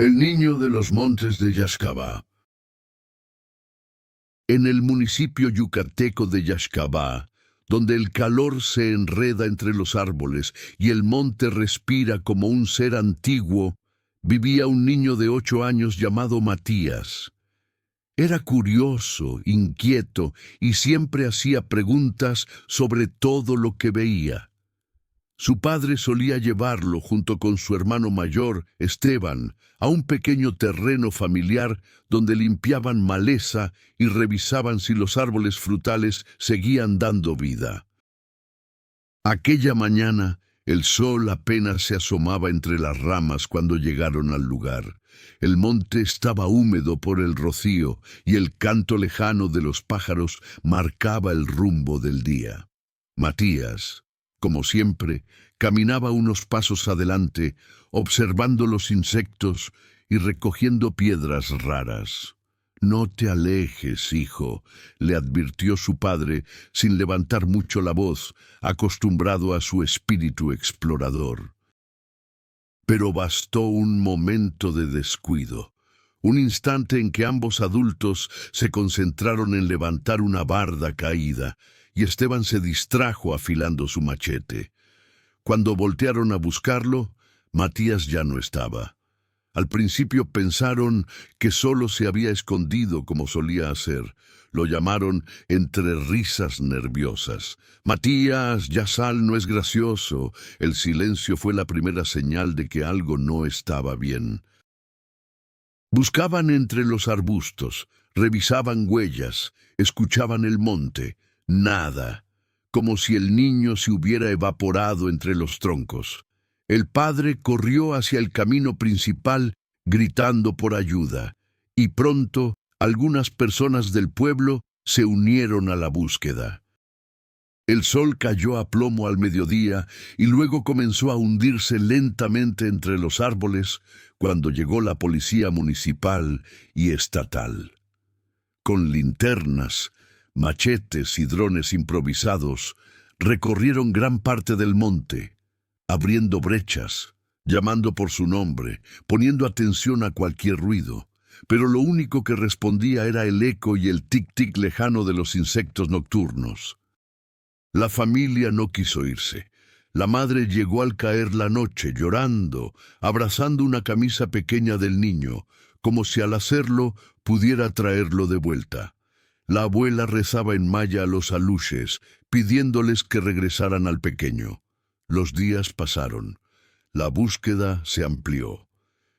El niño de los montes de Yaxcabá. En el municipio yucateco de Yaxcabá, donde el calor se enreda entre los árboles y el monte respira como un ser antiguo, vivía un niño de 8 años llamado Matías. Era curioso, inquieto y siempre hacía preguntas sobre todo lo que veía. Su padre solía llevarlo junto con su hermano mayor, Esteban, a un pequeño terreno familiar donde limpiaban maleza y revisaban si los árboles frutales seguían dando vida. Aquella mañana, el sol apenas se asomaba entre las ramas cuando llegaron al lugar. El monte estaba húmedo por el rocío y el canto lejano de los pájaros marcaba el rumbo del día. Matías, como siempre, caminaba unos pasos adelante, observando los insectos y recogiendo piedras raras. «No te alejes, hijo», le advirtió su padre, sin levantar mucho la voz, acostumbrado a su espíritu explorador. Pero bastó un momento de descuido, un instante en que ambos adultos se concentraron en levantar una barda caída, y Esteban se distrajo afilando su machete. Cuando voltearon a buscarlo, Matías ya no estaba. Al principio pensaron que solo se había escondido como solía hacer. Lo llamaron entre risas nerviosas. «Matías, ya sal, no es gracioso». El silencio fue la primera señal de que algo no estaba bien. Buscaban entre los arbustos, revisaban huellas, escuchaban el monte. Nada, como si el niño se hubiera evaporado entre los troncos. El padre corrió hacia el camino principal gritando por ayuda, y pronto algunas personas del pueblo se unieron a la búsqueda. El sol cayó a plomo al mediodía y luego comenzó a hundirse lentamente entre los árboles cuando llegó la policía municipal y estatal. Con linternas, machetes y drones improvisados, recorrieron gran parte del monte, abriendo brechas, llamando por su nombre, poniendo atención a cualquier ruido. Pero lo único que respondía era el eco y el tic-tic lejano de los insectos nocturnos. La familia no quiso irse. La madre llegó al caer la noche, llorando, abrazando una camisa pequeña del niño, como si al hacerlo pudiera traerlo de vuelta. La abuela rezaba en maya a los aluches, pidiéndoles que regresaran al pequeño. Los días pasaron. La búsqueda se amplió.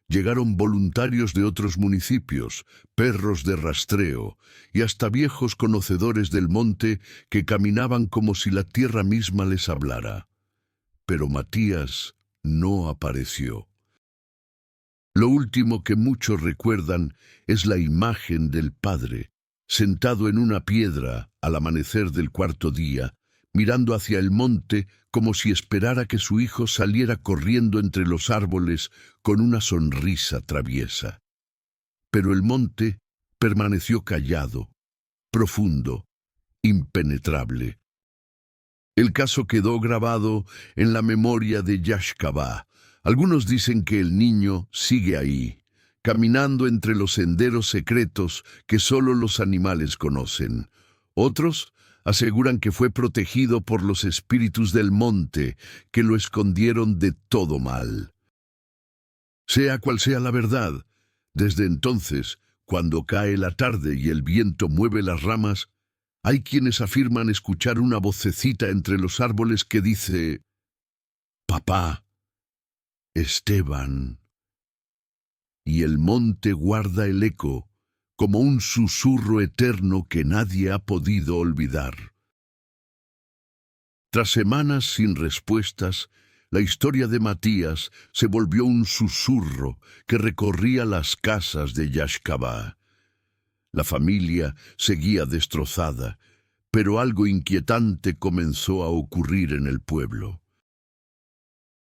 Llegaron voluntarios de otros municipios, perros de rastreo y hasta viejos conocedores del monte que caminaban como si la tierra misma les hablara. Pero Matías no apareció. Lo último que muchos recuerdan es la imagen del padre, sentado en una piedra al amanecer del cuarto día, mirando hacia el monte como si esperara que su hijo saliera corriendo entre los árboles con una sonrisa traviesa. Pero el monte permaneció callado, profundo, impenetrable. El caso quedó grabado en la memoria de Yaxcabá. Algunos dicen que el niño sigue ahí, caminando entre los senderos secretos que solo los animales conocen. Otros aseguran que fue protegido por los espíritus del monte, que lo escondieron de todo mal. Sea cual sea la verdad, desde entonces, cuando cae la tarde y el viento mueve las ramas, hay quienes afirman escuchar una vocecita entre los árboles que dice: «Papá, Esteban». Y el monte guarda el eco, como un susurro eterno que nadie ha podido olvidar. Tras semanas sin respuestas, la historia de Matías se volvió un susurro que recorría las casas de Yaxcabá. La familia seguía destrozada, pero algo inquietante comenzó a ocurrir en el pueblo.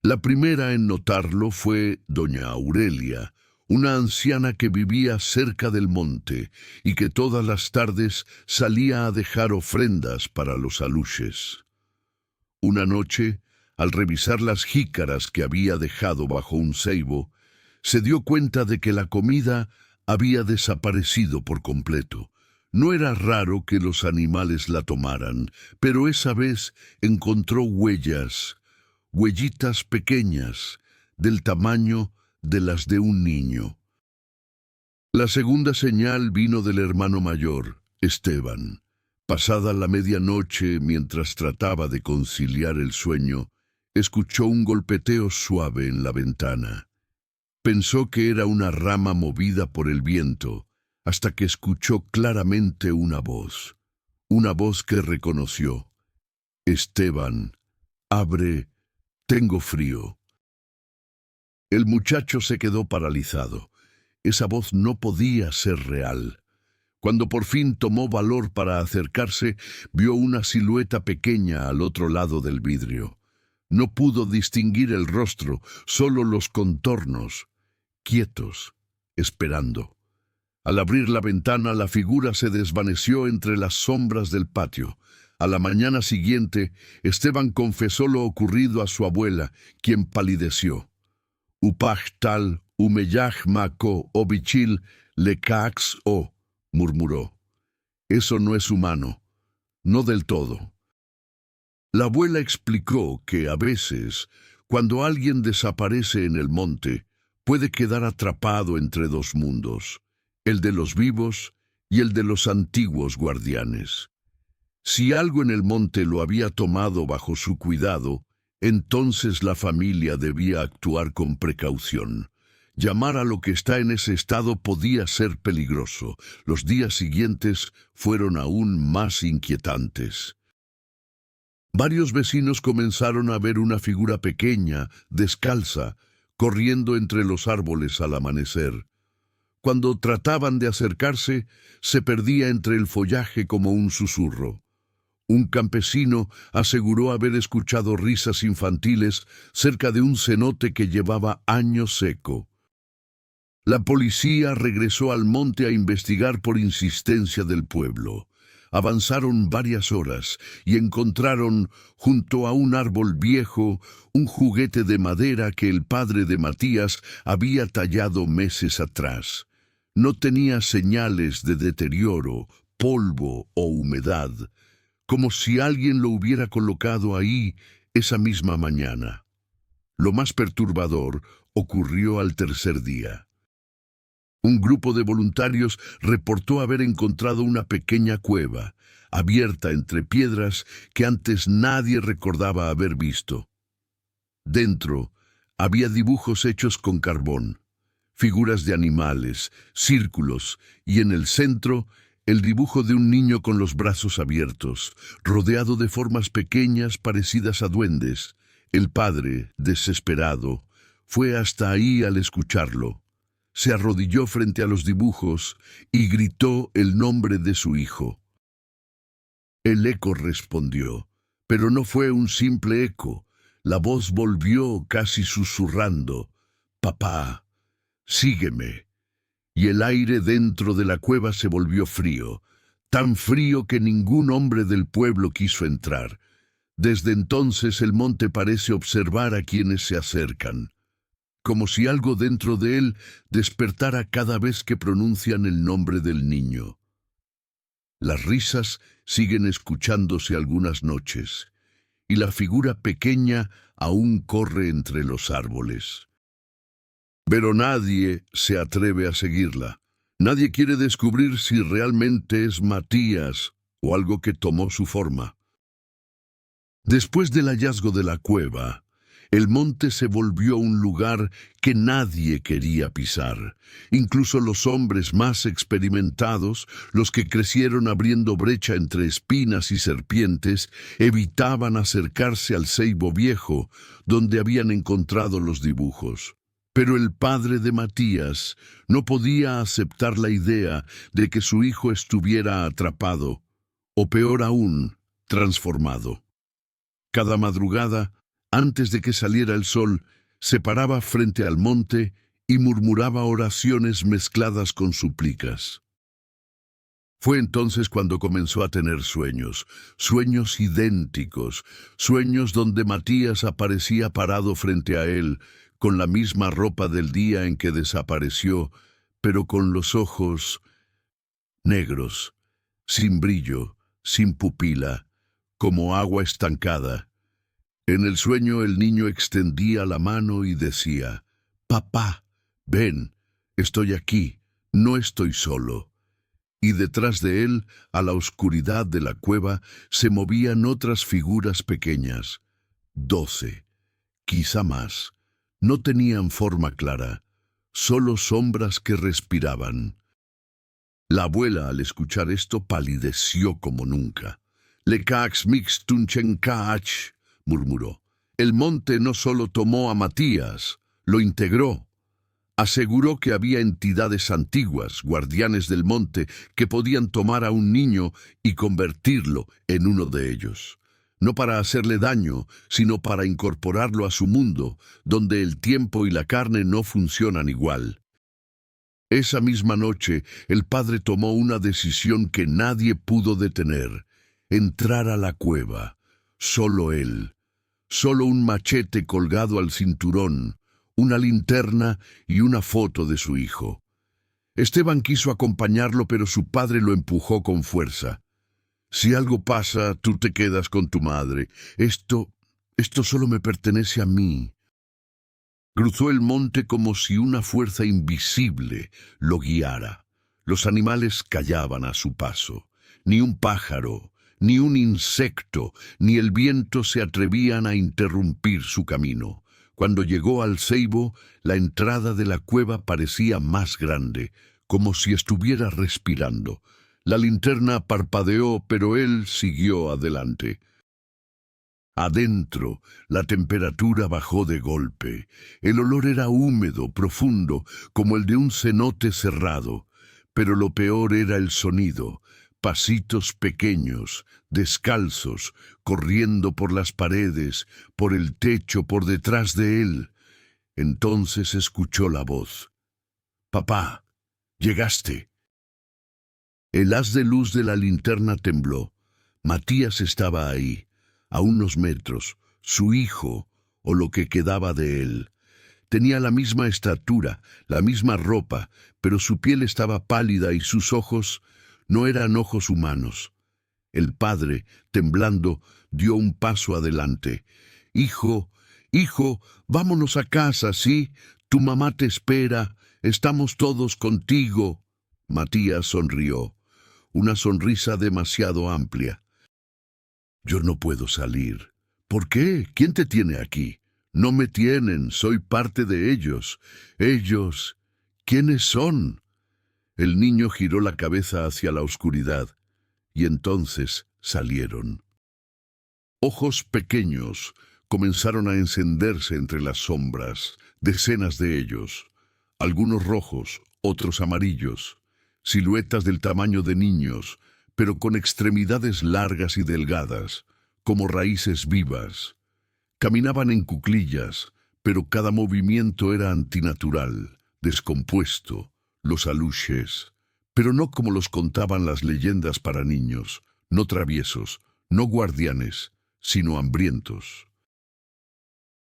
La primera en notarlo fue doña Aurelia, una anciana que vivía cerca del monte y que todas las tardes salía a dejar ofrendas para los aluches. Una noche, al revisar las jícaras que había dejado bajo un ceibo, Se dio cuenta de que la comida había desaparecido por completo. No era raro que los animales la tomaran, pero esa vez encontró huellitas pequeñas, del tamaño de las de un niño. La segunda señal vino del hermano mayor, Esteban. Pasada la medianoche, mientras trataba de conciliar el sueño, escuchó un golpeteo suave en la ventana. Pensó que era una rama movida por el viento, hasta que escuchó claramente una voz que reconoció. Esteban, abre, tengo frío. El muchacho se quedó paralizado. Esa voz no podía ser real. Cuando por fin tomó valor para acercarse, vio una silueta pequeña al otro lado del vidrio. No pudo distinguir el rostro, solo los contornos, quietos, esperando. Al abrir la ventana, la figura se desvaneció entre las sombras del patio. A la mañana siguiente, Esteban confesó lo ocurrido a su abuela, quien palideció. Upachtal, umeyaj mako, obichil, lecax o, murmuró. Eso no es humano, no del todo. La abuela explicó que a veces, cuando alguien desaparece en el monte, puede quedar atrapado entre dos mundos, el de los vivos y el de los antiguos guardianes. Si algo en el monte lo había tomado bajo su cuidado, entonces la familia debía actuar con precaución. Llamar a lo que está en ese estado podía ser peligroso. Los días siguientes fueron aún más inquietantes. Varios vecinos comenzaron a ver una figura pequeña, descalza, corriendo entre los árboles al amanecer. Cuando trataban de acercarse, se perdía entre el follaje como un susurro. Un campesino aseguró haber escuchado risas infantiles cerca de un cenote que llevaba años seco. La policía regresó al monte a investigar por insistencia del pueblo. Avanzaron varias horas y encontraron, junto a un árbol viejo, un juguete de madera que el padre de Matías había tallado meses atrás. No tenía señales de deterioro, polvo o humedad, como si alguien lo hubiera colocado ahí esa misma mañana. Lo más perturbador ocurrió al tercer día. Un grupo de voluntarios reportó haber encontrado una pequeña cueva, abierta entre piedras que antes nadie recordaba haber visto. Dentro había dibujos hechos con carbón, figuras de animales, círculos, y en el centro el dibujo de un niño con los brazos abiertos, rodeado de formas pequeñas parecidas a duendes. El padre, desesperado, fue hasta ahí al escucharlo. Se arrodilló frente a los dibujos y gritó el nombre de su hijo. El eco respondió, pero no fue un simple eco. La voz volvió casi susurrando, «Papá, sígueme». Y el aire dentro de la cueva se volvió frío, tan frío que ningún hombre del pueblo quiso entrar. Desde entonces el monte parece observar a quienes se acercan, como si algo dentro de él despertara cada vez que pronuncian el nombre del niño. Las risas siguen escuchándose algunas noches, y la figura pequeña aún corre entre los árboles. Pero nadie se atreve a seguirla. Nadie quiere descubrir si realmente es Matías o algo que tomó su forma. Después del hallazgo de la cueva, el monte se volvió un lugar que nadie quería pisar. Incluso los hombres más experimentados, los que crecieron abriendo brecha entre espinas y serpientes, evitaban acercarse al ceibo viejo, donde habían encontrado los dibujos. Pero el padre de Matías no podía aceptar la idea de que su hijo estuviera atrapado, o peor aún, transformado. Cada madrugada, antes de que saliera el sol, se paraba frente al monte y murmuraba oraciones mezcladas con súplicas. Fue entonces cuando comenzó a tener sueños idénticos, sueños donde Matías aparecía parado frente a él, con la misma ropa del día en que desapareció, pero con los ojos negros, sin brillo, sin pupila, como agua estancada. En el sueño el niño extendía la mano y decía: «Papá, ven, estoy aquí, no estoy solo». Y detrás de él, a la oscuridad de la cueva, se movían otras figuras pequeñas, 12, quizá más. No tenían forma clara, solo sombras que respiraban. La abuela, al escuchar esto, palideció como nunca. «Lecax mix tunchencach», murmuró. «El monte no solo tomó a Matías, lo integró». Aseguró que había entidades antiguas, guardianes del monte, que podían tomar a un niño y convertirlo en uno de ellos. No para hacerle daño, sino para incorporarlo a su mundo, donde el tiempo y la carne no funcionan igual. Esa misma noche, el padre tomó una decisión que nadie pudo detener: entrar a la cueva. Solo él. Solo un machete colgado al cinturón, una linterna y una foto de su hijo. Esteban quiso acompañarlo, pero su padre lo empujó con fuerza. «Si algo pasa, tú te quedas con tu madre. Esto solo me pertenece a mí». Cruzó el monte como si una fuerza invisible lo guiara. Los animales callaban a su paso. Ni un pájaro, ni un insecto, ni el viento se atrevían a interrumpir su camino. Cuando llegó al ceibo, la entrada de la cueva parecía más grande, como si estuviera respirando. La linterna parpadeó, pero él siguió adelante. Adentro, la temperatura bajó de golpe. El olor era húmedo, profundo, como el de un cenote cerrado. Pero lo peor era el sonido. Pasitos pequeños, descalzos, corriendo por las paredes, por el techo, por detrás de él. Entonces escuchó la voz. «Papá, llegaste». El haz de luz de la linterna tembló. Matías estaba ahí, a unos metros, su hijo, o lo que quedaba de él. Tenía la misma estatura, la misma ropa, pero su piel estaba pálida y sus ojos no eran ojos humanos. El padre, temblando, dio un paso adelante. «Hijo, hijo, vámonos a casa, ¿sí? Tu mamá te espera, estamos todos contigo». Matías sonrió, una sonrisa demasiado amplia. «Yo no puedo salir». «¿Por qué? ¿Quién te tiene aquí?» «No me tienen, soy parte de ellos». «¿Ellos? ¿Quiénes son?» El niño giró la cabeza hacia la oscuridad, y entonces salieron. Ojos pequeños comenzaron a encenderse entre las sombras, decenas de ellos, algunos rojos, otros amarillos, siluetas del tamaño de niños, pero con extremidades largas y delgadas, como raíces vivas. Caminaban en cuclillas, pero cada movimiento era antinatural, descompuesto, los aluches, pero no como los contaban las leyendas para niños, no traviesos, no guardianes, sino hambrientos.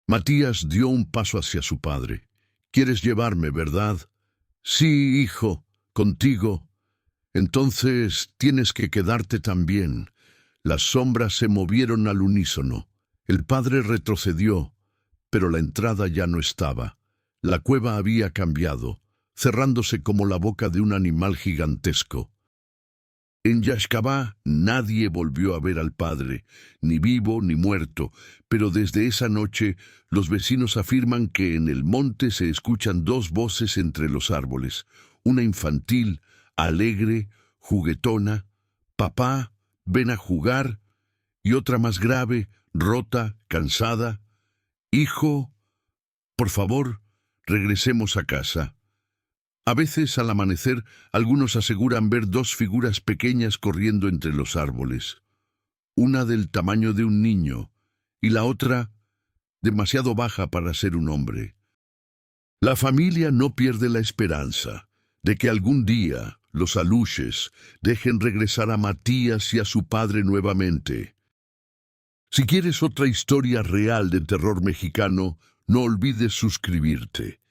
Matías dio un paso hacia su padre. «¿Quieres llevarme, verdad?» «Sí, hijo, contigo». «Entonces tienes que quedarte también». Las sombras se movieron al unísono. El padre retrocedió, pero la entrada ya no estaba. La cueva había cambiado, cerrándose como la boca de un animal gigantesco. En Yaxcabá nadie volvió a ver al padre, ni vivo ni muerto, pero desde esa noche los vecinos afirman que en el monte se escuchan dos voces entre los árboles, una infantil, alegre, juguetona: «Papá, ven a jugar», y otra más grave, rota, cansada: «Hijo, por favor, regresemos a casa». A veces, al amanecer, algunos aseguran ver dos figuras pequeñas corriendo entre los árboles, una del tamaño de un niño y la otra demasiado baja para ser un hombre. La familia no pierde la esperanza de que algún día los aluches dejen regresar a Matías y a su padre nuevamente. Si quieres otra historia real de terror mexicano, No olvides suscribirte.